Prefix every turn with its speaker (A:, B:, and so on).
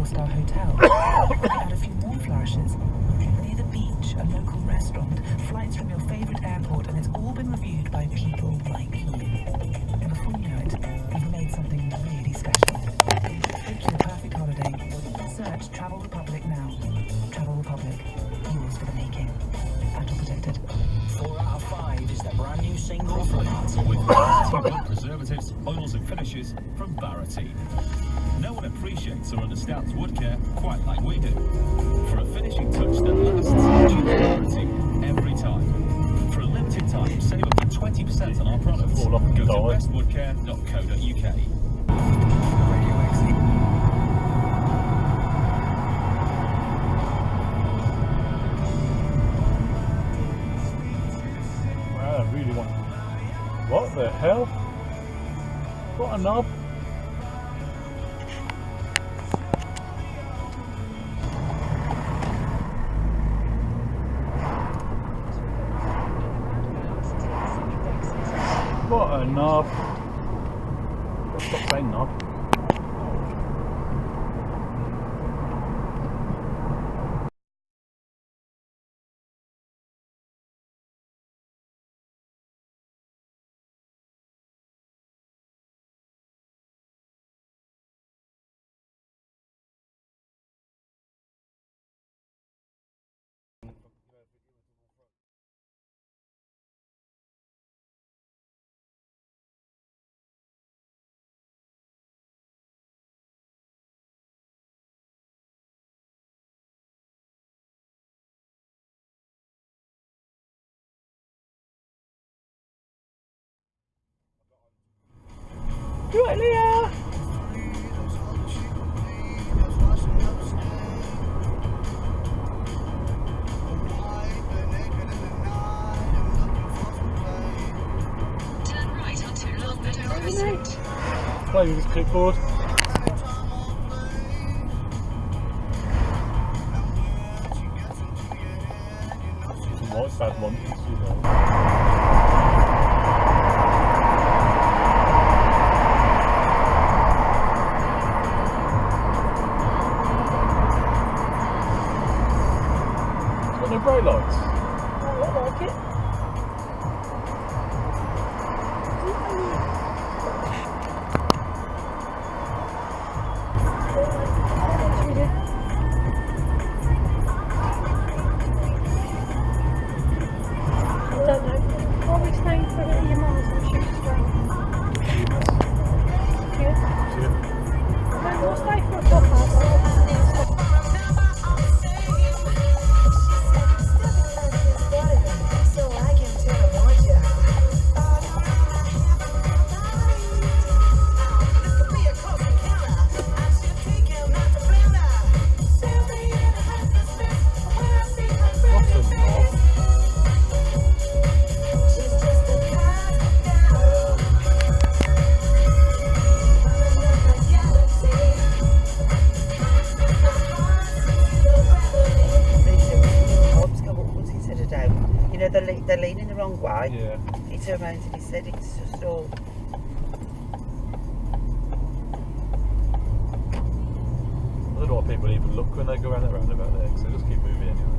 A: 4-star hotel. We've had a few more flourishes. Near the beach, a local restaurant, flights from your favourite airport, and it's all been reviewed by people like you. And before you know it, you've made something really special. Pick your perfect holiday. Search Travel Republic now. Travel Republic, yours for the making. Battle protected.
B: 4 out of 5 is the brand new single from
C: with preservatives, oils and finishes from Barity. No one appreciates or understands wood care quite like we do. For a finishing touch that lasts, choose Barity every time. For a limited time, save up to 20% on our products. Go to bestwoodcare.co.uk.
D: I really want. What the hell? What a knob! What a knob! Stop saying knob. Do it, Leah!
E: Turn right onto Long Meadow Crescent.
D: Play with this clipboard. Some white bad ones, you know. No brake lights.
F: Oh, I like it. I don't know. Probably staying for a bit of your mum's and shoot as well. Yeah. We'll stay for a couple.
G: They're leaning the wrong way.
D: Yeah.
G: He turned around and he said it's just all.
D: I don't know why people even look when they go around that roundabout there, because they just keep moving anyway.